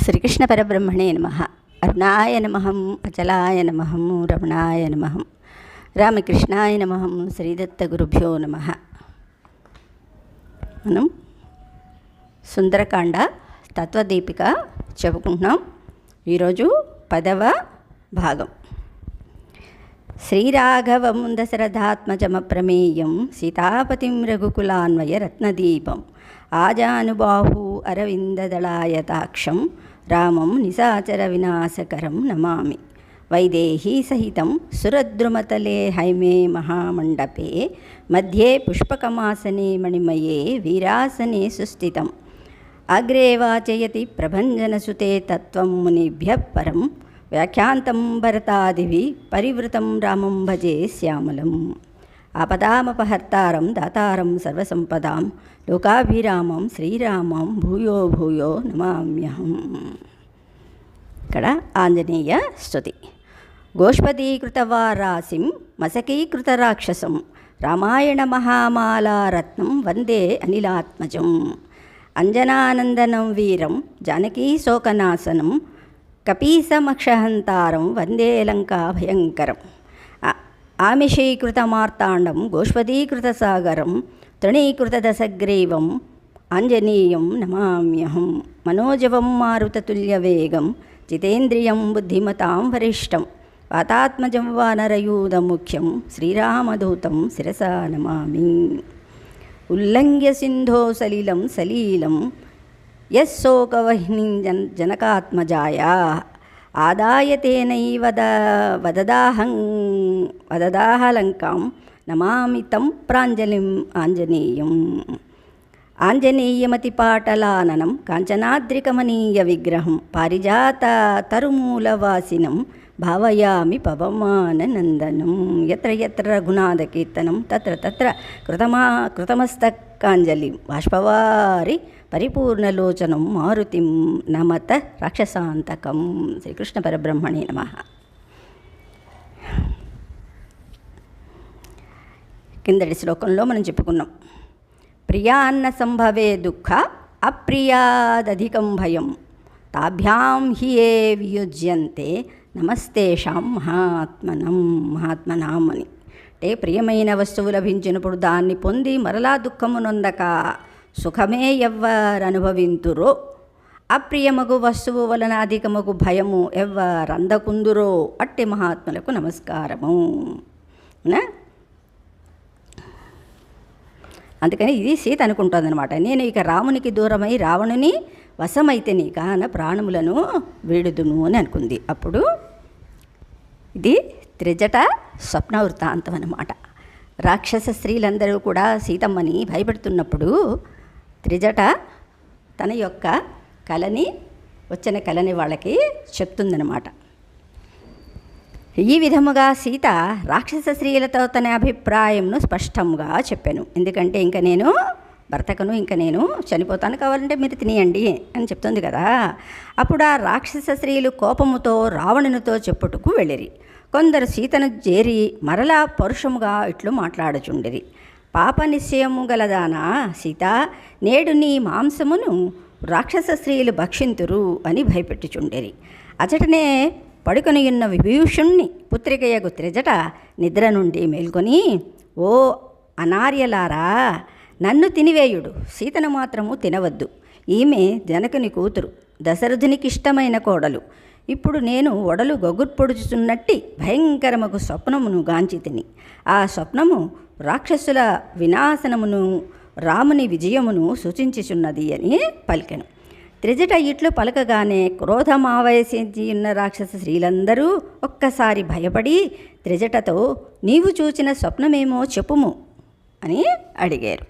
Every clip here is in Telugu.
శ్రీకృష్ణ పరబ్రహ్మణే నమః. అరుణాయ నమః, అచలాయ నమః, రమణాయ నమః, రామకృష్ణాయ నమః, శ్రీదత్త గురుభ్యో నమః. మనం సుందరకాండ తత్వదీపిక చెప్పుకుంటున్నాం. ఈరోజు 10వ భాగం. శ్రీరాఘవం దశరథాత్మజమప్రమేయం సీతాపతిం రఘుకులాన్వయ రత్నదీపం ఆజానుబాహు అరవిందదళాయతాక్షం రామం నిశాచర వినాశకరం నమామి. వైదేహీ సహితం సురద్రుమతలే హైమే మహామండపే మధ్యే పుష్పకమాసనే మణిమయే వీరాసనే సుస్థితం. అగ్రే వాచయతి ప్రభంజనసుతే తత్వం మునిభ్యః పరం వ్యాఖ్యాంతం భరతాదివి పరివృతం రామం భజే శ్యామలం. ఆపదామపహర్తారం దాతారం సర్వసంపదాం లోకాభిరామం శ్రీరామం భూయో భూయో నమామ్యహం. ఇక్కడ ఆంజనేయ స్తుతి. గోష్పదీకృతవారాసిం మసకీకృత రాక్షసం రామాయణ మహామాలారత్నం వందే అనిలాత్మజం. అంజనానందనం వీరం జానకీ శోకనాశనం కపీసమక్షహంతారం వందే లంకా భయంకరం. ఆమిషీకృతమార్తాండం గోష్పదీకృతసాగరం తృణీకృతదశగ్రీవం ఆంజనేయం నమామ్యహం. మనోజవం మారుతతుల్యవేగం జితేంద్రియం బుద్ధిమతాం వరిష్టం వాతాత్మజం వానరయూధముఖ్యం శ్రీరామదూతం శిరసా నమామి. ఉల్లంఘ్య సింధో సలిలం సలీలం యశోకవహ్నిం జనకాత్మజాయా ఆదాయ తేనైవ వదదాహలంకాం నమామి తం ప్రాంజలిం ఆంజనేయం. ఆంజనేయమతిపాటలాననం కాంచనాద్రికమనీయ విగ్రహం పారిజాత తరుమూలవాసినం భావయామి పవమాననందనం. ఎత్ర ఎత్ర రఘునాథకీర్తనం తత్ర తత్ర కృతమస్తకాంజలిం బాష్పవారి పరిపూర్ణలోచనం మారుతిం నమత రాక్షసాంతకం. శ్రీకృష్ణ పరబ్రహ్మణే నమః. కిందటి శ్లోకంలో మనం చెప్పుకున్నాం, ప్రియాన్న సంభవే దుఃఖ అప్రియాదధికం భయం తాభ్యాం హి ఏ వియుజ్యంతే నమస్తేషాం మహాత్మనాం అని. అంటే ప్రియమైన వస్తువు లభించినప్పుడు దాన్ని పొంది మరలా దుఃఖము నొందక సుఖమే ఎవ్వరనుభవింతురో, అప్రియమగు వస్తువు వలన అధికమగు భయము ఎవ్వరందకుందురో అట్టి మహాత్ములకు నమస్కారము. అందుకని ఇది సీత అనుకుంటుందన్నమాట. నేను ఇక రామునికి దూరమై రావణుని వశమైతేని కాన ప్రాణములను వీడుదును అని అనుకుంది. అప్పుడు ఇది త్రిజట స్వప్న వృత్తాంతం అన్నమాట. రాక్షస స్త్రీలందరూ కూడా సీతమ్మని భయపెడుతున్నప్పుడు త్రిజట తన యొక్క వచ్చిన కలని వాళ్ళకి చెప్తుందన్నమాట. ఈ విధముగా సీత రాక్షస స్త్రీలతో తన అభిప్రాయంను స్పష్టంగా చెప్పాను. ఎందుకంటే ఇంక నేను భర్తకును ఇంక నేను చనిపోతాను, కావాలంటే మీరు తినేయండి అని చెప్తుంది కదా. అప్పుడు ఆ రాక్షస స్త్రీలు కోపముతో రావణునితో చెప్పుటకు వెళ్ళిరి. కొందరు సీతను చేరి మరలా పరుషముగా ఇట్లు మాట్లాడుచుండిరి. పాప నిశ్చయము గలదానా సీత, నేడు నీ మాంసమును రాక్షస స్త్రీలు భక్షింతురు అని భయపెట్టుచుండిరి. అచటనే పడుకొనియున్న విభీషుణ్ణి పుత్రికయగు త్రిజట నిద్ర నుండి మేల్కొని, ఓ అనార్యలారా, నన్ను తినివేయుడు, సీతను మాత్రము తినవద్దు. ఈమె జనకుని కూతురు, దశరథునికి ఇష్టమైన కోడలు. ఇప్పుడు నేను ఒడలు గొగ్గుర్పొడుచుతున్నట్టి భయంకరమగు స్వప్నమును గాంచి తిని, ఆ స్వప్నము రాక్షసుల వినాశనమును రాముని విజయమును సూచించుచున్నది అని పలికెను. త్రిజట ఇట్లు పలకగానే క్రోధమావేశించి ఉన్న రాక్షస స్త్రీలందరూ ఒక్కసారి భయపడి త్రిజటతో, నీవు చూచిన స్వప్నమేమో చెప్పుము అని అడిగారు.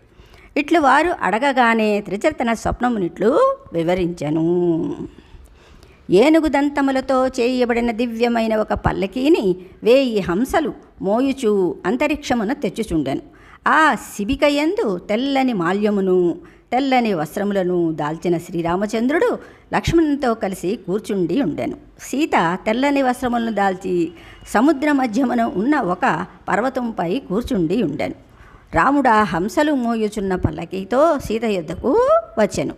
ఇట్లు వారు అడగగానే త్రిజట తన స్వప్నమునిట్లు వివరించెను. ఏనుగు దంతములతో చేయబడిన దివ్యమైన ఒక పల్లకీని 1000 హంసలు మోయుచూ అంతరిక్షమున తెచ్చుచుండెను. ఆ శిబికయందు తెల్లని మాల్యమును తెల్లని వస్త్రములను దాల్చిన శ్రీరామచంద్రుడు లక్ష్మణునితో కలిసి కూర్చుండి ఉండెను. సీత తెల్లని వస్త్రములను దాల్చి సముద్ర మధ్యమున ఉన్న ఒక పర్వతంపై కూర్చుండి ఉండెను. రాముడు ఆ హంసలు మోయుచున్న పల్లకీతో సీత యొద్దకు వచ్చెను.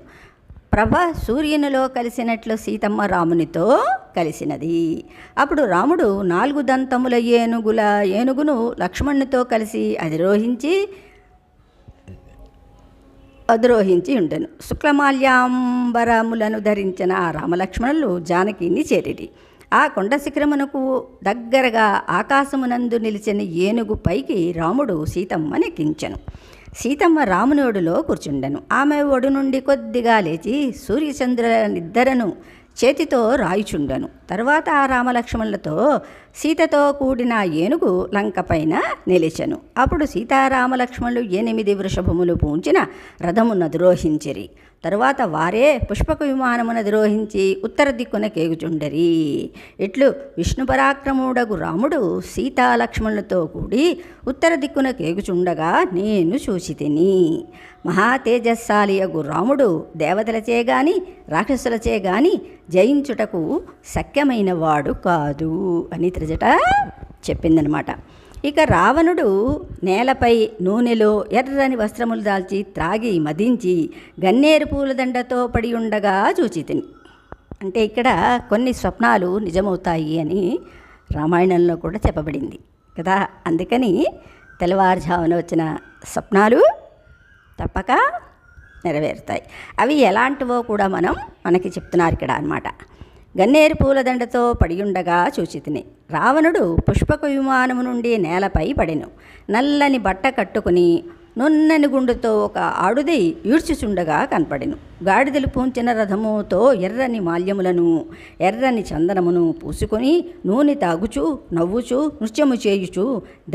ప్రభ సూర్యునిలో కలిసినట్లు సీతమ్మ రామునితో కలిసినది. అప్పుడు రాముడు 4 దంతముల ఏనుగును లక్ష్మణునితో కలిసి అధిరోహించి ఉండెను. శుక్లమాల్యాంబరములను ధరించిన ఆ రామలక్ష్మణులు జానకిని చేరిరి. ఆ కొండ శిఖరమునకు దగ్గరగా ఆకాశమునందు నిలిచిన ఏనుగు పైకి రాముడు సీతమ్మనెక్కించెను. సీతమ్మ రాముని ఒడిలో కూర్చుండెను. ఆమె ఒడి నుండి కొద్దిగా లేచి సూర్యచంద్రులనిద్దరను చేతితో రాయిచుండెను. తర్వాత ఆ రామలక్ష్మణులతో సీతతో కూడిన ఏనుగు లంకపైన నిలిచెను. అప్పుడు సీతారామలక్ష్మణులు 8 వృషభములు పూంచిన రథమును అధిరోహించిరి. తరువాత వారే పుష్పక విమానమును అధిరోహించి ఉత్తర దిక్కున కేగుచుండరి. ఇట్లు విష్ణు పరాక్రముడగు రాముడు సీతాలక్ష్మణులతో కూడి ఉత్తర దిక్కున కేగుచుండగా నేను చూచితిని. మహాతేజస్సాలియగు రాముడు దేవతలచే గాని రాక్షసులచే గాని జయించుటకు శక్యమైన వాడు కాదు అని త్రిజట చెప్పిందనమాట. ఇక రావణుడు నేలపై నూనెలో ఎర్రని వస్త్రములు దాల్చి త్రాగి మదించి గన్నేరు పూలదండతో పడి ఉండగా చూచితిని. అంటే ఇక్కడ కొన్ని స్వప్నాలు నిజమవుతాయి అని రామాయణంలో కూడా చెప్పబడింది కదా. అందుకని తెల్లవారుజామున వచ్చిన స్వప్నాలు తప్పక నెరవేరుతాయి. అవి ఎలాంటివో కూడా మనకి చెప్తున్నారు ఇక్కడ అన్నమాట. గన్నేరు పూలదండతో పడియుండగా చూచితిని. రావణుడు పుష్పక విమానము నుండి నేలపై పడెను. నల్లని బట్ట కట్టుకుని నున్నని గుండుతో ఒక ఆడుది ఈడ్చుచుండగా కనపడెను. గాడిదలు పూంచిన రథముతో ఎర్రని మాల్యములను ఎర్రని చందనమును పూసుకొని నూనె తాగుచూ నవ్వుచూ నృత్యము చేయుచూ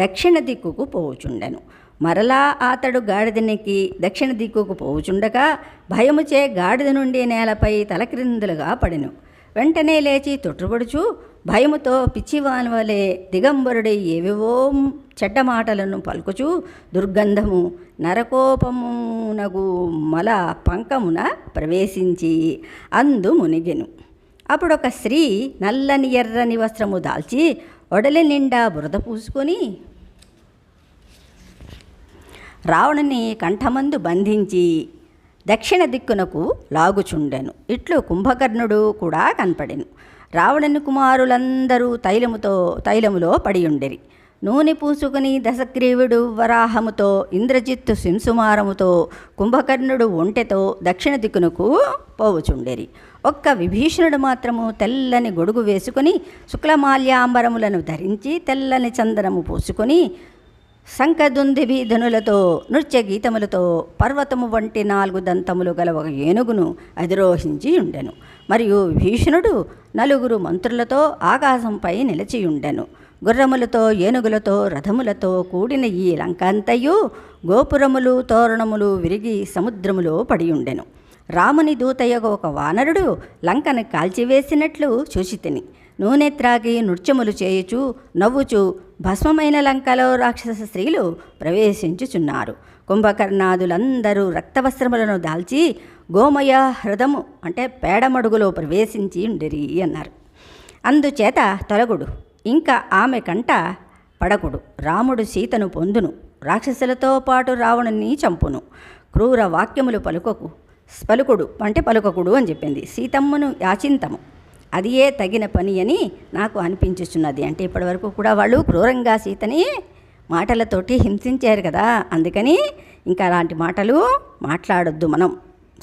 దక్షిణ దిక్కుకు పోవుచుండెను. మరలా అతడు గాడిదనికి దక్షిణ దిక్కుకు పోవుచుండగా భయముచే గాడిద నుండి నేలపై తలక్రిందులుగా పడెను. వెంటనే లేచి తొట్టుపడుచు భయముతో పిచ్చివాని వలె దిగంబరుడై ఏవేవో చెడ్డ మాటలను పలుకుచూ దుర్గంధము నరకోపమునగు మల పంకమున ప్రవేశించి అందు మునిగెను. అప్పుడొక స్త్రీ నల్లని ఎర్రని వస్త్రము దాల్చి ఒడలి నిండా బురద పూసుకొని రావణుని కంఠమందు బంధించి దక్షిణ దిక్కునకు లాగుచుండెను. ఇట్లు కుంభకర్ణుడు కూడా కనపడెను. రావణుని కుమారులందరూ తైలములో పడియుండిరి. నూనె పూసుకుని దశగ్రీవుడు వరాహముతో ఇంద్రజిత్తు సింసుమారముతో కుంభకర్ణుడు ఒంటెతో దక్షిణ దిక్కునకు పోవుచుండెరి. ఒక్క విభీషణుడు మాత్రము తెల్లని గొడుగు వేసుకుని శుక్లమాల్యాంబరములను ధరించి తెల్లని చందనము పూసుకొని శంఖదుందిభి ధనులతో నృత్య గీతములతో పర్వతము వంటి 4 దంతములు గల ఒక ఏనుగును అధిరోహించి ఉండెను. మరియు విభీషణుడు 4 మంత్రులతో ఆకాశంపై నిలిచియుండెను. గుర్రములతో ఏనుగులతో రథములతో కూడిన ఈ లంకంతయు గోపురములు తోరణములు విరిగి సముద్రములో పడియుండెను. రాముని దూతయ్యకు ఒక వానరుడు లంకను కాల్చివేసినట్లు చూచితిని. నూనె త్రాగి నృత్యములు చేయుచు నవ్వుచు భస్మమైన లంకలో రాక్షస స్త్రీలు ప్రవేశించుచున్నారు. కుంభకర్ణాదులందరూ రక్తవస్త్రములను దాల్చి గోమయ హృదము అంటే పేడమడుగులో ప్రవేశించి ఉండిరి అన్నారు. అందుచేత తొలగుడు ఇంకా ఆమె కంట పడకుడు. రాముడు సీతను పొందును. రాక్షసులతో పాటు రావణుని చంపును. క్రూర వాక్యములు పలుకుడు అంటే పలుకకుడు అని చెప్పింది. సీతమ్మను యాచింతము అది ఏ తగిన పని అని నాకు అనిపించుచున్నది. అంటే ఇప్పటివరకు కూడా వాళ్ళు క్రూరంగా సీతని మాటలతోటి హింసించారు కదా. అందుకని ఇంకా అలాంటి మాటలు మాట్లాడొద్దు, మనం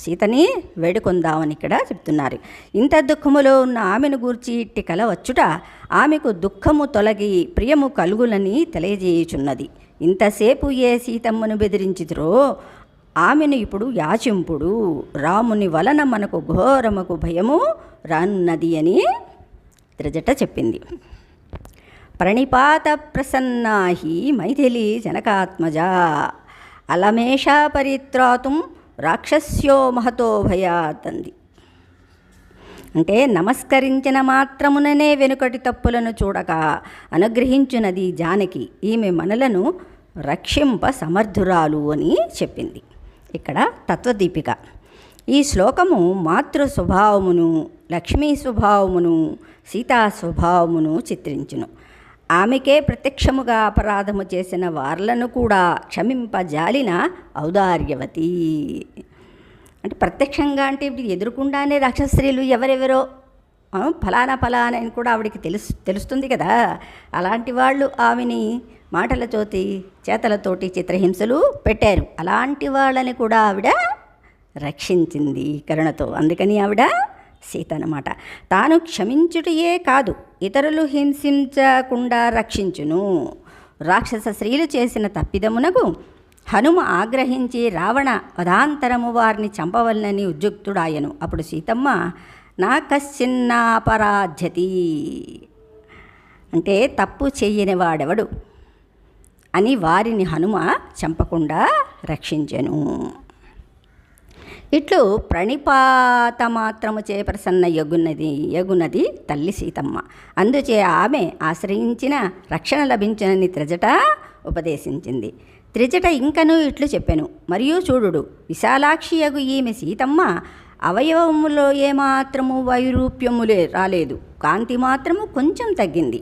సీతని వేడుకొందామని ఇక్కడ చెప్తున్నారు. ఇంత దుఃఖములో ఉన్న ఆమెను గూర్చి ఇట్టి కల వచ్చుట ఆమెకు దుఃఖము తొలగి ప్రియము కలుగులని తెలియజేయుచున్నది. ఇంతసేపు ఏ సీతమ్మను బెదిరించితురో ఆమెను ఇప్పుడు యాచింపుడు. రాముని వలన మనకు ఘోరముకు భయము రానున్నది అని త్రిజట చెప్పింది. ప్రణిపాత ప్రసన్నాహి మైథిలి జనకాత్మజ అలమేష పరిత్రాతుం రాక్షస్యో మహతో భయాత్ అంది. అంటే నమస్కరించిన మాత్రముననే వెనుకటి తప్పులను చూడక అనుగ్రహించునది జానకి. ఈమె మనలను రక్షింప సమర్థురాలు అని చెప్పింది. ఇక్కడ తత్వదీపిక. ఈ శ్లోకము మాతృ స్వభావమును లక్ష్మీ స్వభావమును సీతా స్వభావమును చిత్రించును. ఆమెకే ప్రత్యక్షముగా అపరాధము చేసిన వార్లను కూడా క్షమింపజాలిన ఔదార్యవతి. అంటే ప్రత్యక్షంగా అంటే ఇప్పుడు ఎదురుకుండానే రాక్షస స్త్రీలు ఎవరెవరో ఫలానా ఫలానా అని కూడా ఆవిడికి తెలుస్తుంది కదా. అలాంటి వాళ్ళు ఆమెని మాటలతోటి చేతలతోటి చిత్రహింసలు పెట్టారు. అలాంటి వాళ్ళని కూడా ఆవిడ రక్షించింది కరుణతో. అందుకని ఆవిడ సీత అన్నమాట. తాను క్షమించుటయే కాదు, ఇతరులు హింసించకుండా రక్షించును. రాక్షస స్త్రీలు చేసిన తప్పిదమునకు హనుమ ఆగ్రహించి రావణ వధాంతరము వారిని చంపవలనని ఉద్యుక్తుడాయను. అప్పుడు సీతమ్మ నా కశ్చిన్నాపరాధ్యతి అంటే తప్పు చెయ్యని వాడెవడు అని వారిని హనుమ చంపకుండా రక్షించెను. ఇట్లు ప్రణిపాత మాత్రము చే ప్రసన్న యగునది తల్లి సీతమ్మ. అందుచే ఆమె ఆశ్రయించిన రక్షణ లభించనని త్రిజట ఉపదేశించింది. త్రిజట ఇంకనూ ఇట్లు చెప్పెను, మరియు చూడుడు, విశాలాక్షి యగు ఈమె సీతమ్మ అవయవములో ఏమాత్రము వైరూప్యములే రాలేదు, కాంతి మాత్రము కొంచెం తగ్గింది.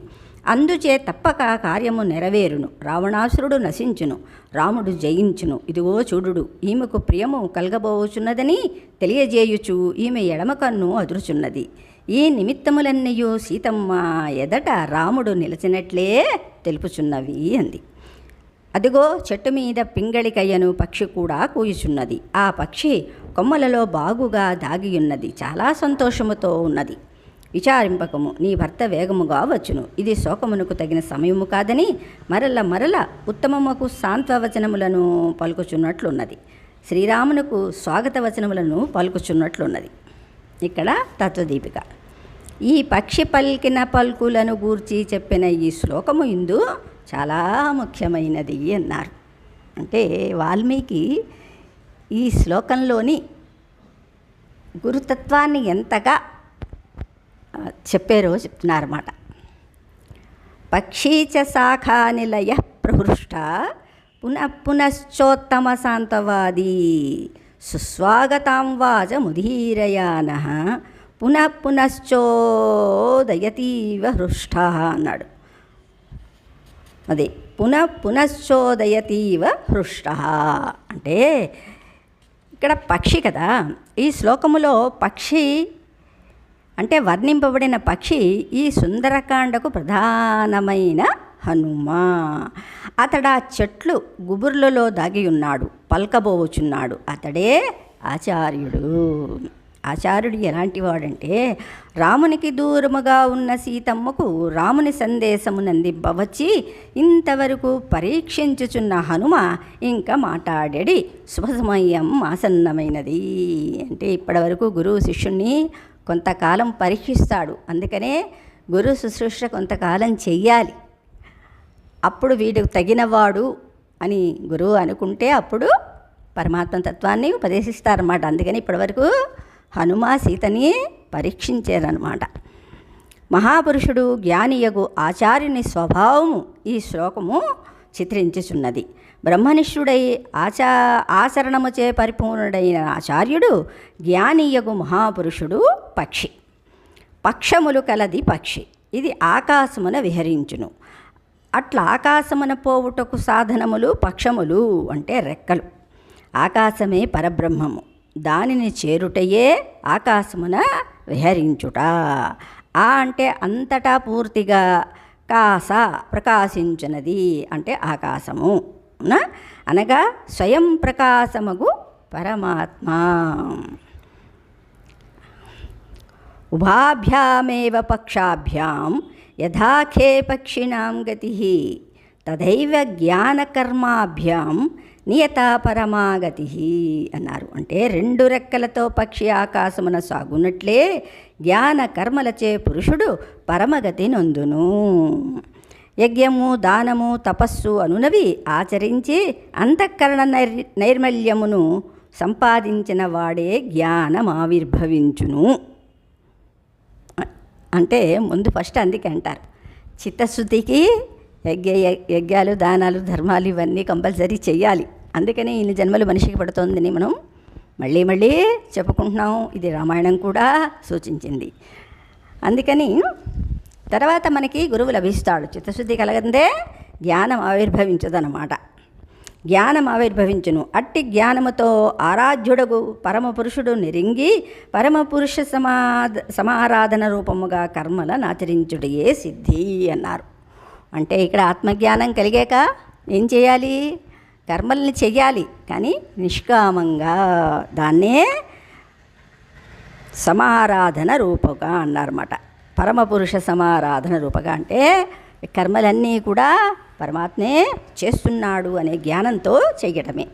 అందుచే తప్పక కార్యము నెరవేరును, రావణాసురుడు నశించును, రాముడు జయించును. ఇదిగో చూడుడు, ఈమెకు ప్రియము కలగబోచున్నదని తెలియజేయుచు ఈమె ఎడమ కన్ను అదురుచున్నది. ఈ నిమిత్తములన్నయూ సీతమ్మ ఎదట రాముడు నిలిచినట్లే తెలుపుచున్నవి అంది. అదిగో చెట్టు మీద పింగళికయ్యను పక్షి కూడా కూయుచున్నది. ఆ పక్షి కొమ్మలలో బాగుగా దాగియున్నది, చాలా సంతోషముతో ఉన్నది. విచారింపకము, నీ భర్త వేగముగా వచ్చును, ఇది శోకమునకు తగిన సమయము కాదని మరల ఉత్తమముకు సాంత్వవచనములను పలుకుచున్నట్లున్నది, శ్రీరామునకు స్వాగత వచనములను పలుకుచున్నట్లున్నది. ఇక్కడ తత్వదీపిక. ఈ పక్షి పలికిన పలుకులను గూర్చి చెప్పిన ఈ శ్లోకము ఇందు చాలా ముఖ్యమైనది అన్నారు. అంటే వాల్మీకి ఈ శ్లోకంలోని గురుతత్వాన్ని ఎంతగా చెప్పారో చెప్తున్నారన్నమాట. పక్షీచ శాఖానిలయ ప్రహృష్ట పునఃపునశ్చోత్తమ శాంతవాదీ సుస్వాగతాం వాచ ముదీరయాన పునఃపునశ్చోదయతీవ హృష్ట అన్నాడు. అదే పునఃపునశ్చోదయతీవ హృష్ట అంటే ఇక్కడ పక్షి కదా. ఈ శ్లోకములో పక్షి అంటే వర్ణింపబడిన పక్షి ఈ సుందరకాండకు ప్రధానమైన హనుమ. అతడా చెట్లు గుబుర్లలో దాగి ఉన్నాడు, పల్కబోచున్నాడు. అతడే ఆచార్యుడు. ఆచార్యుడు ఎలాంటి వాడంటే రామునికి దూరముగా ఉన్న సీతమ్మకు రాముని సందేశమునందింపవచ్చి ఇంతవరకు పరీక్షించుచున్న హనుమ ఇంకా మాట్లాడేడి శుభసమయం ఆసన్నమైనది. అంటే ఇప్పటివరకు గురువు శిష్యుణ్ణి కొంతకాలం పరీక్షిస్తాడు. అందుకనే గురు శుశ్రూష కొంతకాలం చెయ్యాలి. అప్పుడు వీడికి తగినవాడు అని గురువు అనుకుంటే అప్పుడు పరమాత్మ తత్వాన్ని ఉపదేశిస్తారన్నమాట. అందుకని ఇప్పటివరకు హనుమ సీతని పరీక్షించారన్నమాట. మహాపురుషుడు జ్ఞానియగు ఆచార్యుని స్వభావము ఈ శ్లోకము చిత్రించుచున్నది. బ్రహ్మనిష్ఠుడై ఆచరణముచే పరిపూర్ణుడైన ఆచార్యుడు జ్ఞానియగు మహాపురుషుడు పక్షి. పక్షములు కలది పక్షి, ఇది ఆకాశమున విహరించును. అట్లా ఆకాశమున పోవుటకు సాధనములు పక్షములు అంటే రెక్కలు. ఆకాశమే పరబ్రహ్మము, దానిని చేరుటయే ఆకాశమున విహరించుట. ఆ అంటే అంతటా పూర్తిగా, కాస ప్రకాశించున్నది అంటే ఆకాశము అనగా స్వయం ప్రకాశమగు పరమాత్మ. ఉభాభ్యామేవ పక్షాభ్యాం యథాఖే పక్షిణాం గతి తథైవ జ్ఞానకర్మాభ్యాం నియత పరమాగతి అన్నారు. అంటే రెండు రెక్కలతో పక్షి ఆకాశమున సాగునట్లే జ్ఞాన కర్మలచే పురుషుడు పరమగతి నొందును. యజ్ఞము, దానము, తపస్సు అనునవి ఆచరించి అంతఃకరణ నైర్మల్యమును సంపాదించిన వాడే జ్ఞానం ఆవిర్భవించును. అంటే ముందు ఫస్ట్ అందుకే అంటారు చిత్తశుద్ధికి యజ్ఞాలు, దానాలు, ధర్మాలు ఇవన్నీ కంపల్సరీ చెయ్యాలి. అందుకని ఇన్ని జన్మలు మనిషికి పడుతోందని మనం మళ్ళీ మళ్ళీ చెప్పుకుంటున్నాం. ఇది రామాయణం కూడా సూచించింది. అందుకని తర్వాత మనకి గురువు లభిస్తాడు. చిత్తశుద్ధి కలగందే జ్ఞానం ఆవిర్భవించదన్నమాట. జ్ఞానం ఆవిర్భవించును. అట్టి జ్ఞానముతో ఆరాధ్యుడగు పరమపురుషుడు నిరింగి పరమపురుష సమారాధన రూపముగా కర్మలను ఆచరించుటయే సిద్ధి అన్నారు. అంటే ఇక్కడ ఆత్మజ్ఞానం కలిగాక ఏం చేయాలి? కర్మల్ని చెయ్యాలి, కానీ నిష్కామంగా. దాన్నే సమారాధన రూపగా అన్నారన్నమాట. పరమపురుష సమారాధన రూపగా అంటే కర్మలన్నీ కూడా పరమాత్మే చేస్తున్నాడు అనే జ్ఞానంతో చెయ్యటమే.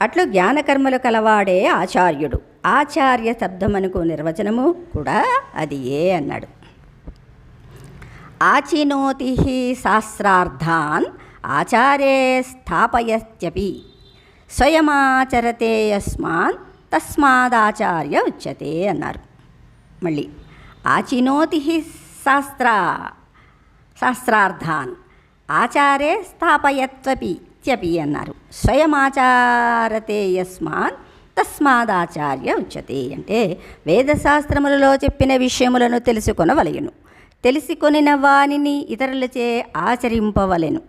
అట్లు జ్ఞానకర్మలు కలవాడే ఆచార్యుడు. ఆచార్య శబ్దమనుకు నిర్వచనము కూడా అది అన్నాడు. ఆచినోతి శాస్త్రార్థాన్ ఆచారే స్థాపయత్యపి స్వయమాచరతే యస్మాన్ తస్మాదాచార్య ఉచ్యతే అన్నారు. మళ్ళీ ఆచినోతి శాస్త్రార్థాన్ ఆచారే స్థాపయత్వపి అన్నారు. స్వయమాచారతే యస్మాన్ తస్మాదాచార్య ఉచ్యతే అంటే వేదశాస్త్రములలో చెప్పిన విషయములను తెలుసుకొనవలెను. తెలుసుకొనిన వానిని ఇతరులచే ఆచరింపవలెను,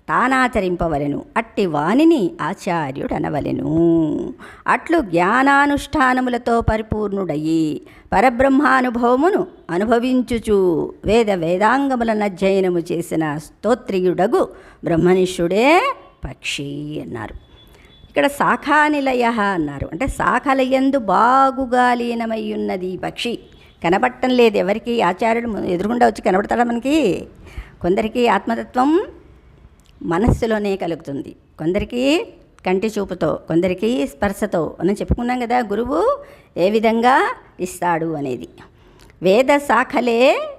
తానాచరింపవలెను. అట్టి వానిని ఆచార్యుడనవలెను. అట్లు జ్ఞానానుష్ఠానములతో పరిపూర్ణుడయి పరబ్రహ్మానుభవమును అనుభవించుచు వేదాంగములను అధ్యయనము చేసిన స్తోత్రియుడగు బ్రహ్మనిష్ఠుడే పక్షి అన్నారు. ఇక్కడ శాఖానిలయ అన్నారు. అంటే శాఖలయందు బాగుగా లీనమై ఉన్నది పక్షి. కనబడటం లేదు ఎవరికి. ఆచార్యుడు ఎదురుగుండా వచ్చి కనబడతాడా మనకి? కొందరికి ఆత్మతత్వం మనస్సులోనే కలుగుతుంది, కొందరికి కంటి చూపుతో, కొందరికి స్పర్శతో అని చెప్పుకున్నాం కదా. గురువు ఏ విధంగా ఇస్తాడు అనేది. వేద శాఖలే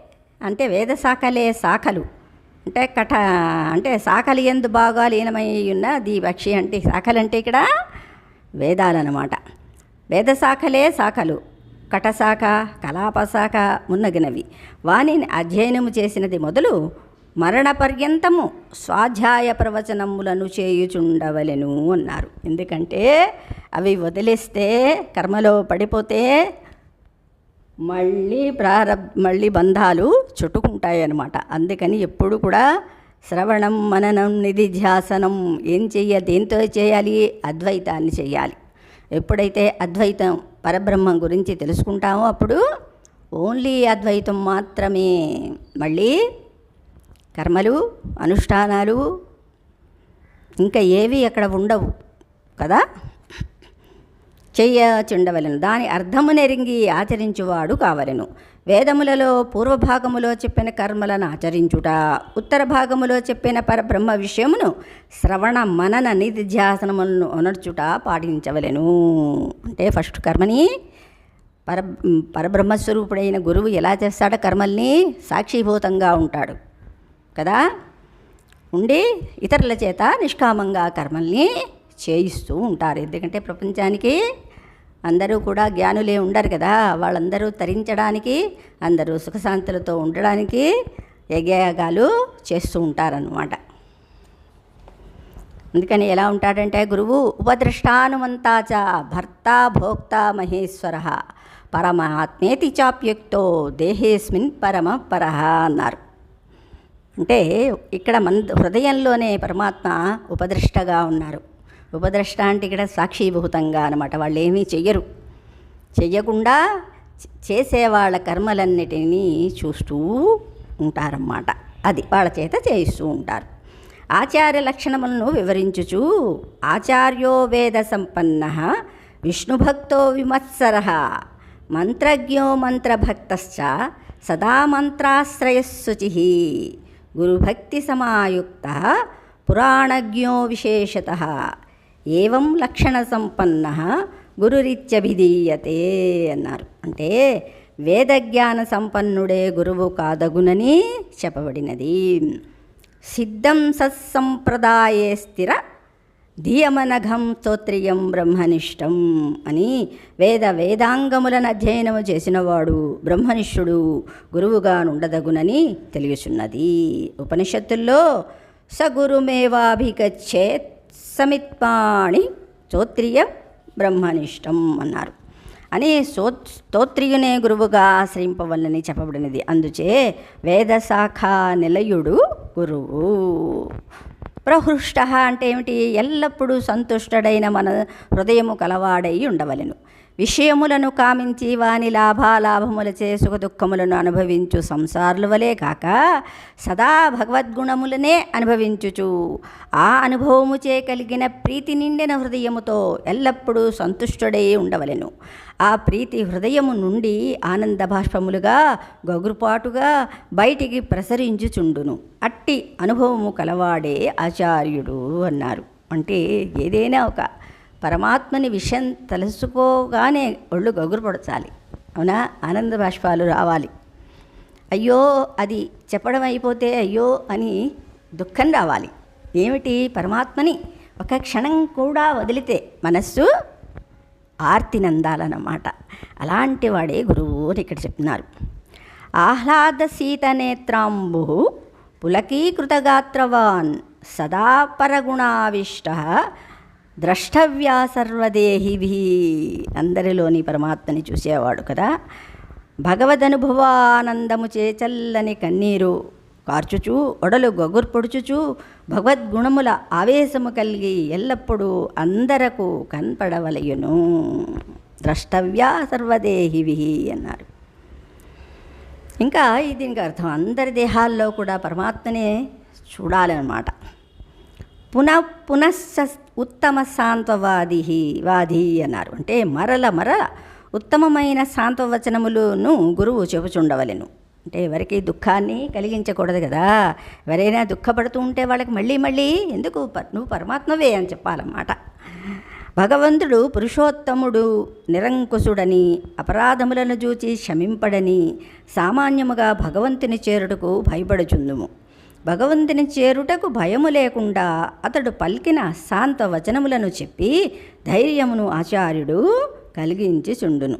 అంటే శాఖలు అంటే శాఖలు ఎందు బాగా లీనమై ఉన్నది పక్షి. అంటే శాఖలంటే ఇక్కడ వేదాలన్నమాట. వేద శాఖలు కటశాఖ, కలాపశాఖ మున్నగినవి. వానిని అధ్యయనము చేసినది మొదలు మరణ పర్యంతము స్వాధ్యాయ ప్రవచనములను చేయుచుండవలెను అన్నారు. ఎందుకంటే అవి వదిలేస్తే, కర్మలో పడిపోతే మళ్ళీ బంధాలు చుట్టుకుంటాయి అన్నమాట. అందుకని ఎప్పుడు కూడా శ్రవణం, మననం, నిధిధ్యాసనం దేంతో చేయాలి? అద్వైతాన్ని చేయాలి. ఎప్పుడైతే అద్వైతం పరబ్రహ్మం గురించి తెలుసుకుంటామో అప్పుడు ఓన్లీ అద్వైతం మాత్రమే. మళ్ళీ కర్మలు, అనుష్ఠానాలు ఇంకా ఏవి అక్కడ ఉండవు కదా. చెయ్యచుండవలెను. దాని అర్థము నెరింగి ఆచరించువాడు కావలెను. వేదములలో పూర్వభాగములో చెప్పిన కర్మలను ఆచరించుట, ఉత్తర భాగములో చెప్పిన పరబ్రహ్మ విషయమును శ్రవణ, మనన, నిధిధ్యాసనములను అనర్చుట పాటించవలెను. అంటే ఫస్ట్ కర్మని పరబ్రహ్మస్వరూపుడైన గురువు ఎలా చేస్తాడో కర్మల్ని సాక్షిభూతంగా ఉంటాడు కదా. ఉండి ఇతరుల చేత నిష్కామంగా కర్మల్ని చేయిస్తూ ఉంటారు. ఎందుకంటే ప్రపంచానికి అందరూ కూడా జ్ఞానులే ఉండరు కదా. వాళ్ళందరూ తరించడానికి, అందరూ సుఖశాంతులతో ఉండడానికి యజ్ఞయాగాలు చేస్తూ ఉంటారన్నమాట. అందుకని ఎలా ఉంటాడంటే గురువు ఉపద్రష్టానుమంతాచ భర్త భోక్త మహేశ్వర పరమాత్మేతి చాప్యుక్తో దేహేస్మిన్ పరమపరః అన్నారు. అంటే ఇక్కడ హృదయంలోనే పరమాత్మ ఉపద్రష్టగా ఉన్నారు. ఉపద్రష్ట అంటే ఇక్కడ సాక్షిభూతంగా అనమాట. వాళ్ళు ఏమీ చెయ్యకుండా చేసేవాళ్ళ కర్మలన్నిటినీ చూస్తూ ఉంటారన్నమాట. అది వాళ్ళ చేత చేయిస్తూ ఉంటారు. ఆచార్య లక్షణములను వివరించుచు ఆచార్యో వేద సంపన్న విష్ణుభక్తో విమత్సర మంత్రజ్ఞో మంత్రభక్తశ్చ సదా మంత్రాశ్రయశుచి గురుభక్తి సమాయుక్త పురాణజ్ఞో విశేషతః ఏవం లక్షణ సంపన్న గురురిత్యభిధీయతే అన్నారు. అంటే వేదజ్ఞాన సంపన్నుడే గురువు కాదగునని చెప్పబడినది. సిద్ధం సత్సంప్రదాయే స్థిర ధియమనఘం స్తోత్రియం బ్రహ్మనిష్టం అని వేదాంగములను అధ్యయనము చేసినవాడు బ్రహ్మనిష్ఠుడు గురువుగా నుండదగునని తెలియచున్నది. ఉపనిషత్తుల్లో సగురుమేవాభిగచ్చేత్ సమిత్పాణి స్తోత్రియం బ్రహ్మనిష్టం అన్నారు. అని స్తోత్రియునే గురువుగా ఆశ్రయింపవల్లని చెప్పబడినది. అందుచే వేదశాఖ నిలయుడు గురువు. ప్రహృష్ట అంటే ఏమిటి? ఎల్లప్పుడూ సంతుష్టుడైన మన హృదయము కలవాడై ఉండవలెను. విషయములను కామించి వాని లాభాలాభములచే సుఖ దుఃఖములను అనుభవించు సంసారుల వలె కాక సదా భగవద్గుణములనే అనుభవించుచు ఆ అనుభవముచే కలిగిన ప్రీతి నిండిన హృదయముతో ఎల్లప్పుడూ సంతుష్టుడై ఉండవలెను. ఆ ప్రీతి హృదయము నుండి ఆనంద బాష్పములుగా గగురుపాటుగా బయటికి ప్రసరించుచుండును. అట్టి అనుభవము కలవాడే ఆచార్యుడు అన్నారు. అంటే ఏదైనా ఒక పరమాత్మని విషయం తెలుసుకోగానే ఒళ్ళు గగురుపడచాలి, అవునా? ఆనంద బాష్పాలు రావాలి. అయ్యో అది చెప్పడం అయిపోతే అయ్యో అని దుఃఖం రావాలి. ఏమిటి? పరమాత్మని ఒక క్షణం కూడా వదిలితే మనస్సు ఆర్తినందాలన్నమాట. అలాంటి వాడే గురువు అని ఇక్కడ చెప్తున్నారు. ఆహ్లాద శీతనేత్రాంబు పులకీకృతగాత్రవాన్ సదా పరగుణావిష్ట ద్రష్టవ్యా సర్వదేహిభి. అందరిలోని పరమాత్మని చూసేవాడు కదా. భగవదనుభవానందము చే చల్లని కన్నీరు కార్చుచు ఒడలు గొగుర్పొడుచుచు భగవద్గుణముల ఆవేశము కలిగి ఎల్లప్పుడూ అందరకు కనపడవలయును. ద్రష్టవ్యా సర్వదేహిభి అన్నారు. ఇంకా దీనికి అర్థం అందరి దేహాల్లో కూడా పరమాత్మనే చూడాలన్నమాట. పునః ఉత్తమ వాది అన్నారు. అంటే మరల ఉత్తమమైన సాంత్వవచనములను గురువు చెప్పుచుండవలెను. అంటే ఎవరికి దుఃఖాన్ని కలిగించకూడదు కదా. ఎవరైనా దుఃఖపడుతూ ఉంటే వాళ్ళకి మళ్ళీ మళ్ళీ ఎందుకు నువ్వు పరమాత్మవే అని చెప్పాలన్నమాట. భగవంతుడు పురుషోత్తముడు నిరంకుశుడని అపరాధములను చూచి క్షమింపడని సామాన్యముగా భగవంతుని చేరుటకు భయపడుచుందుము. భగవంతుని చేరుటకు భయము లేకుండా అతడు పలికిన శాంత వచనములను చెప్పి ధైర్యమును ఆచార్యుడు కలిగించుచుండును.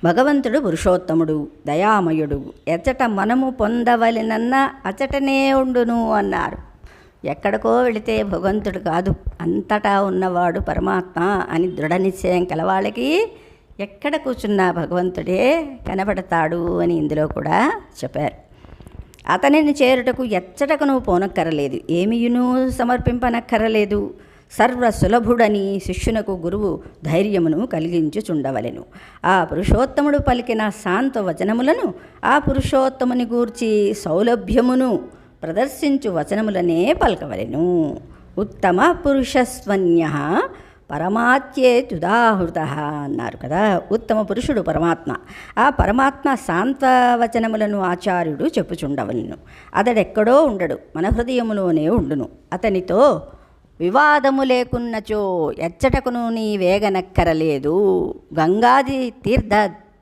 భగవంతుడు పురుషోత్తముడు దయామయుడు ఎచ్చట మనము పొందవలెనన్న అచటనే ఉండును అన్నారు. ఎక్కడికో వెళితే భగవంతుడు కాదు, అంతటా ఉన్నవాడు పరమాత్మ అని దృఢ నిశ్చయం కలవాళ్ళకి ఎక్కడ కూర్చున్నా భగవంతుడే కనబడతాడు అని ఇందులో కూడా చెప్పారు. అతనిని చేరుటకు ఎచ్చటకు నువ్వు పోనక్కరలేదు, ఏమియును సమర్పింపనక్కరలేదు. సర్వ సులభుడని శిష్యునకు గురువు ధైర్యమును కలిగించుచుండవలెను. ఆ పురుషోత్తముడు పలికిన శాంత వచనములను ఆ పురుషోత్తముని గూర్చి సౌలభ్యమును ప్రదర్శించు వచనములనే పలకవలెను. ఉత్తమ పురుషస్వన్య పరమాత్యేతుదాహృత అన్నారు కదా. ఉత్తమ పురుషుడు పరమాత్మ. ఆ పరమాత్మ శాంతవచనములను ఆచార్యుడు చెప్పుచుండవలను. అతడెక్కడో ఉండడు, మన హృదయములోనే ఉండును. అతనితో వివాదము లేకున్నచో ఎచ్చటకును నీ వేగనక్కరలేదు. గంగాది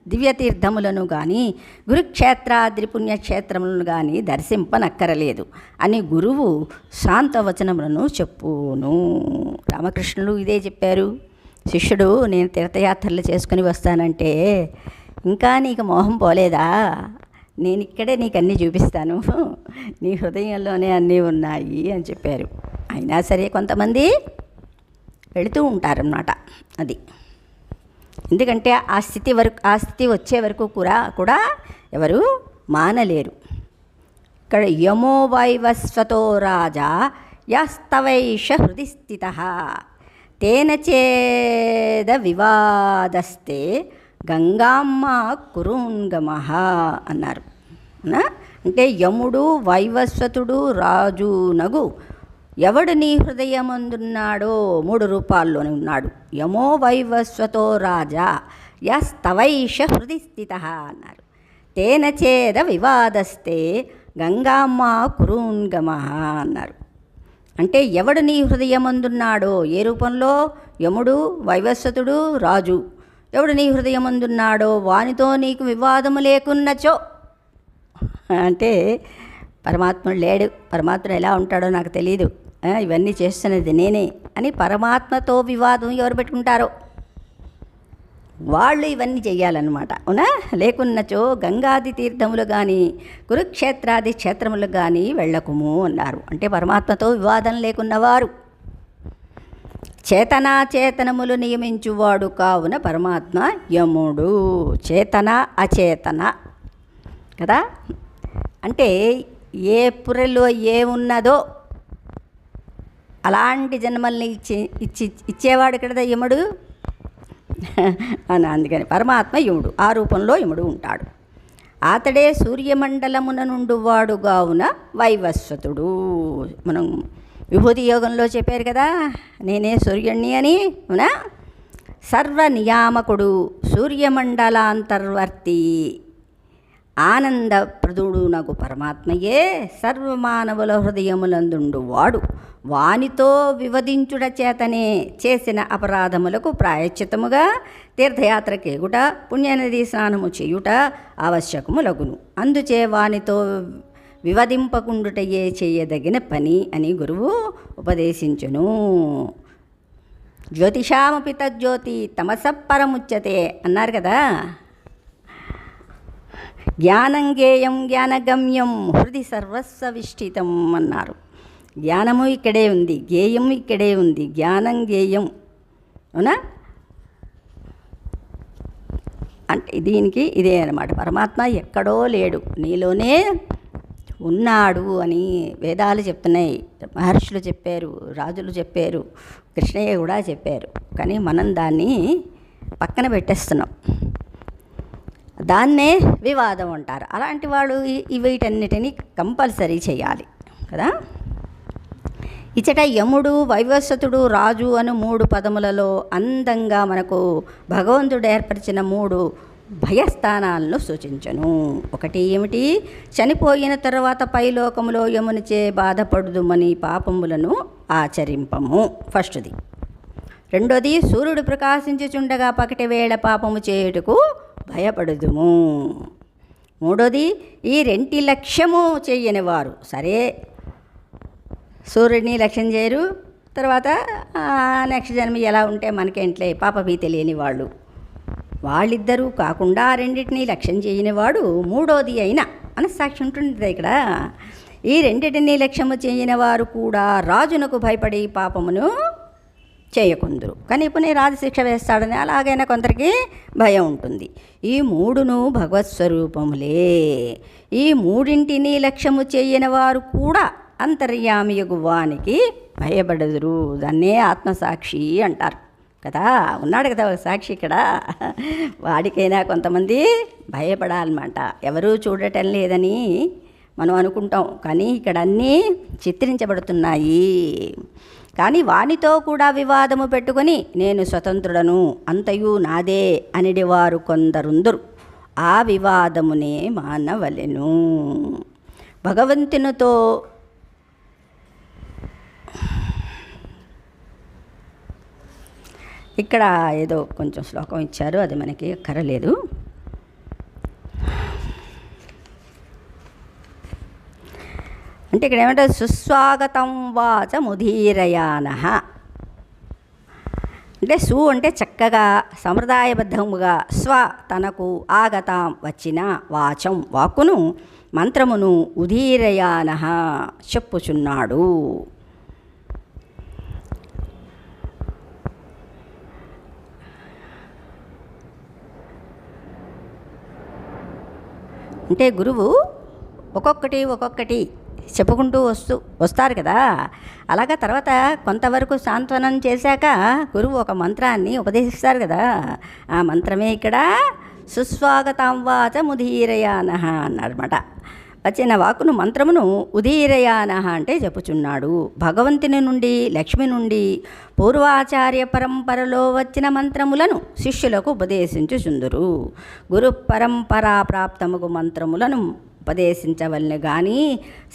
దివ్యతీర్థములను కానీ గురుక్షేత్రాద్రి పుణ్యక్షేత్రములను కానీ దర్శింపనక్కరలేదు అని గురువు శాంతవచనములను చెప్పును. రామకృష్ణులు ఇదే చెప్పారు. శిష్యుడు నేను తీర్థయాత్రలు చేసుకుని వస్తానంటే, ఇంకా నీకు మోహం పోలేదా? నేను ఇక్కడే నీకు అన్నీ చూపిస్తాను, నీ హృదయంలోనే అన్నీ ఉన్నాయి అని చెప్పారు. అయినా సరే కొంతమంది వెళుతూ ఉంటారన్నమాట. అది ఎందుకంటే ఆ స్థితి వచ్చే వరకు కూడా ఎవరు మానలేరు. ఇక్కడ యమో వైవస్వతో రాజా యాస్తవైష హృది స్థిత తేన చేద వివాదస్తే గంగామ్మ కురుంగమః అన్నారు. అంటే యముడు వైవస్వతుడు రాజునగు ఎవడు నీ హృదయమందున్నాడో 3 రూపాల్లోనే ఉన్నాడు. యమో వైవస్వతో రాజా యస్తవైష హృది స్థిత అన్నారు. తేన చేద వివాదస్తే గంగామ్మ కురుంగమః అన్నారు. అంటే ఎవడు నీ హృదయమందున్నాడో, ఏ రూపంలో? యముడు, వైవస్వతుడు, రాజు. ఎవడు నీ హృదయమందున్నాడో వానితో నీకు వివాదము లేకున్నచో, అంటే పరమాత్ముడు లేడు, పరమాత్ముడు ఎలా ఉంటాడో నాకు తెలియదు, ఇవన్నీ చేస్తున్నది నేనే అని పరమాత్మతో వివాదం ఎవరు పెట్టుకుంటారో వాళ్ళు ఇవన్నీ చెయ్యాలన్నమాట. అవునా? లేకున్నచో గంగాది తీర్థములు కానీ కురుక్షేత్రాది క్షేత్రములు కానీ వెళ్ళకుము అన్నారు. అంటే పరమాత్మతో వివాదం లేకున్నవారు. చేతనాచేతనములు నియమించువాడు కావున పరమాత్మ యముడు. చేతన అచేతన కదా. అంటే ఏ పురలో ఏమున్నదో అలాంటి జన్మల్ని ఇచ్చేవాడు కదా యముడు అని. అందుకని పరమాత్మ యముడు, ఆ రూపంలో యముడు ఉంటాడు. అతడే సూర్యమండలమున నుండువాడుగావున వైవస్వతుడు. మనం విభూతి యోగంలో చెప్పారు కదా, నేనే సూర్యుణ్ణి అని. అవునా? సర్వనియామకుడు, సూర్యమండలాంతర్వర్తి, ఆనందప్రదుడు నగు పరమాత్మయే సర్వమానవుల హృదయములందుండు వాడు. వానితో వివదించుట చేతనే చేసిన అపరాధములకు ప్రాయశ్చిత్తముగా తీర్థయాత్ర కేగుట, పుణ్యనది స్నానము చేయుట ఆవశ్యకములగును. అందుచే వానితో వివదింపకుండుటయే చేయదగిన పని అని గురువు ఉపదేశించును. జ్యోతిషామపి తజ్జ్యోతి తమస పరముచ్యతే అన్నారు కదా. జ్ఞానం గేయం జ్ఞానగమ్యం హృది సర్వస్వవిష్ఠితం అన్నారు. జ్ఞానము ఇక్కడే ఉంది, గేయం ఇక్కడే ఉంది. జ్ఞానం గేయం, అవునా? అంటే దీనికి ఇదే అన్నమాట. పరమాత్మ ఎక్కడో లేడు, నీలోనే ఉన్నాడు అని వేదాలు చెప్తున్నాయి, మహర్షులు చెప్పారు, రాజులు చెప్పారు, కృష్ణయ్య కూడా చెప్పారు. కానీ మనం దాన్ని పక్కన పెట్టేస్తున్నాం. దాన్నే వివాదం అంటారు. అలాంటి వాడు వీటన్నిటినీ కంపల్సరీ చేయాలి కదా. ఇచ్చట యముడు, వైవస్వతుడు, రాజు అను 3 పదములలో అందంగా మనకు భగవంతుడు ఏర్పరిచిన 3 భయస్థానాలను సూచించను. ఒకటి ఏమిటి? చనిపోయిన తర్వాత పైలోకములో యమునిచే బాధపడుదుమని పాపములను ఆచరింపము, ఫస్ట్ది. రెండోది, సూర్యుడు ప్రకాశించుచుండగా పకటి వేళ పాపము చేయుటకు భయపడుదుము. మూడోది, ఈ 2 లక్ష్యము చేయని వారు. సరే, సూర్యుడిని లక్ష్యం చేయరు, తర్వాత నెక్స్ట్ జన్మ ఎలా ఉంటే మనకేంట్లే, పాపభీతి లేని వాళ్ళు, వాళ్ళిద్దరూ కాకుండా 2 లక్ష్యం చేయనివాడు మూడోది అయినా మనస్సాక్షి ఉంటుంది ఇక్కడ. ఈ 2 లక్ష్యము చేయని వారు కూడా రాజునకు భయపడి పాపమును చేయకుందురు. కానీ ఇప్పుడు రాజశిక్ష వేస్తాడని అలాగైనా కొందరికి భయం ఉంటుంది. ఈ 3ను భగవత్ స్వరూపములే. ఈ 3 లక్ష్యము చేయని వారు కూడా అంతర్యామియగు వానికి భయపడదురు. దాన్నే ఆత్మసాక్షి అంటారు కదా. ఉన్నాడు కదా ఒక సాక్షి ఇక్కడ, వాడికైనా కొంతమంది భయపడాలన్నమాట. ఎవరూ చూడటం లేదని మనం అనుకుంటాం, కానీ ఇక్కడ అన్నీ చిత్రించబడుతున్నాయి. కానీ వానితో కూడా వివాదము పెట్టుకొని నేను స్వతంత్రుడను, అంతయు నాదే అనిడివారు కొందరుందరు. ఆ వివాదమునే మానవలెను. భగవంతునితో ఇక్కడ ఏదో కొంచెం శ్లోకం ఇచ్చారు, అది మనకి అక్కరలేదు. అంటే ఇక్కడ ఏమంటారు? సుస్వాగతం వాచ ముధీరయాన. అంటే సు అంటే చక్కగా సంప్రదాయబద్ధముగా, స్వ తనకు, ఆగతాం వచ్చిన, వాచం వాక్కును, మంత్రమును ఉదీరయాన చెప్పుచున్నాడు. అంటే గురువు ఒక్కొక్కటి చెప్పుకుంటూ వస్తారు కదా. అలాగా తర్వాత కొంతవరకు సాంత్వనం చేశాక గురువు ఒక మంత్రాన్ని ఉపదేశిస్తారు కదా. ఆ మంత్రమే ఇక్కడ సుస్వాగతాం వాచ ముదీరయాన అన్నారన్నమాట. వచ్చిన వాక్కును, మంత్రమును ఉదీరయాన అంటే చెప్పుచున్నాడు. భగవంతుని నుండి, లక్ష్మి నుండి పూర్వాచార్య పరంపరలో వచ్చిన మంత్రములను శిష్యులకు ఉపదేశించుచుందురు. గురు పరంపరా ప్రాప్తముగు మంత్రములను ఉపదేశించవలెను గాని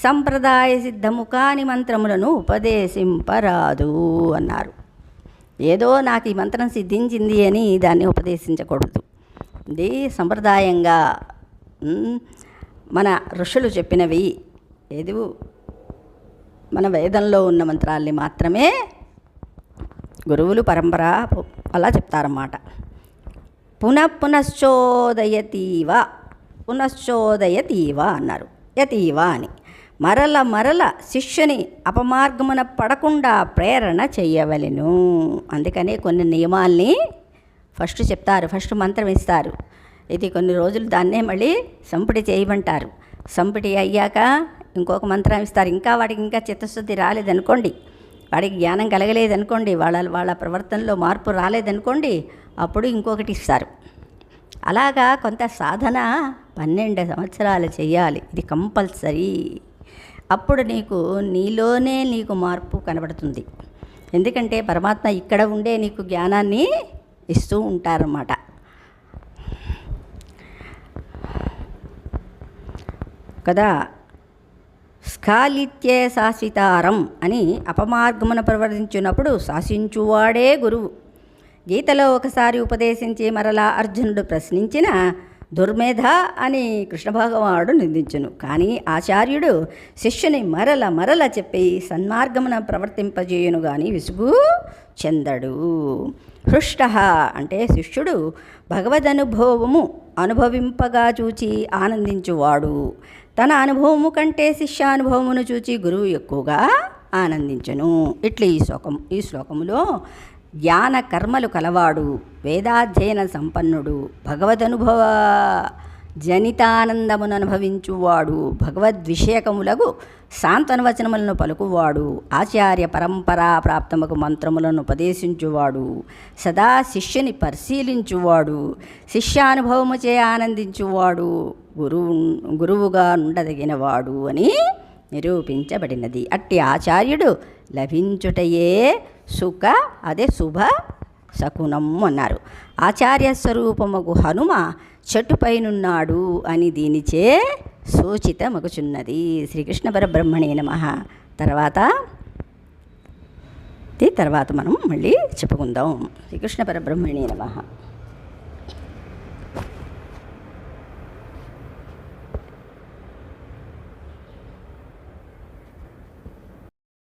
సంప్రదాయ సిద్ధము కాని మంత్రములను ఉపదేశింపరాదు అన్నారు. ఏదో నాకు ఈ మంత్రం సిద్ధించింది అని దాన్ని ఉపదేశించకూడదు. ఇది సంప్రదాయంగా మన ఋషులు చెప్పినవి, ఏది మన వేదంలో ఉన్న మంత్రాల్ని మాత్రమే గురువులు పరంపర అలా చెప్తారన్నమాట. పునశ్చోదయతీవ అన్నారు. యతీవ అని మరల శిష్యుని అపమార్గమున పడకుండా ప్రేరణ చెయ్యవలెను. అందుకనే కొన్ని నియమాల్ని ఫస్ట్ చెప్తారు, ఫస్ట్ మంత్రం ఇస్తారు. ఇది కొన్ని రోజులు దాన్నే మళ్ళీ సంపుటి చేయమంటారు. సంపుటి అయ్యాక ఇంకొక మంత్రం ఇస్తారు. ఇంకా వాడికి ఇంకా చిత్తశుద్ధి రాలేదనుకోండి, వాడికి జ్ఞానం కలగలేదనుకోండి, వాళ్ళ ప్రవర్తనలో మార్పు రాలేదనుకోండి, అప్పుడు ఇంకొకటి ఇస్తారు. అలాగా కొంత సాధన 12 సంవత్సరాలు చేయాలి. ఇది కంపల్సరీ. అప్పుడు నీలోనే నీకు మార్పు కనబడుతుంది. ఎందుకంటే పరమాత్మ ఇక్కడ ఉండే నీకు జ్ఞానాన్ని ఇస్తూ ఉంటారన్నమాట. కదా, స్ఖాలిత్యే శాశ్వతారం అని అపమార్గమున ప్రవర్తించినప్పుడు శాసించువాడే గురువు. గీతలో ఒకసారి ఉపదేశించి మరలా అర్జునుడు ప్రశ్నించిన దుర్మేధ అని కృష్ణ భగవానుడు నిందించును. కానీ ఆచార్యుడు శిష్యుని మరల చెప్పి సన్మార్గమున ప్రవర్తింపజేయును గాని విసుగు చెందడు. హృష్ట అంటే శిష్యుడు భగవదనుభవము అనుభవింపగా చూచి ఆనందించువాడు. తన అనుభవము కంటే శిష్యానుభవమును చూచి గురువు ఎక్కువగా ఆనందించును. ఇట్లా ఈ శ్లోకములో జ్ఞాన కర్మలు కలవాడు, వేదాధ్యయన సంపన్నుడు, భగవదనుభవ జనితానందమును అనుభవించువాడు, భగవద్విషేకములకు సాంత్వనవచనములను పలుకువాడు, ఆచార్య పరంపరా ప్రాప్తముకు మంత్రములను ఉపదేశించువాడు, సదా శిష్యుని పరిశీలించువాడు, శిష్యానుభవము చే ఆనందించువాడు, గురువుగా ఉండదగినవాడు అని నిరూపించబడినది. అట్టి ఆచార్యుడు లభించుటయే శుభ శకునం అన్నారు. ఆచార్య స్వరూపముగు హనుమ చెట్టుపైనున్నాడు అని దీనిచే సూచితమగుచున్నది. శ్రీకృష్ణ పరబ్రహ్మణే నమః. తర్వాత మనం మళ్ళీ చెప్పుకుందాం. శ్రీకృష్ణ పరబ్రహ్మణే నమః.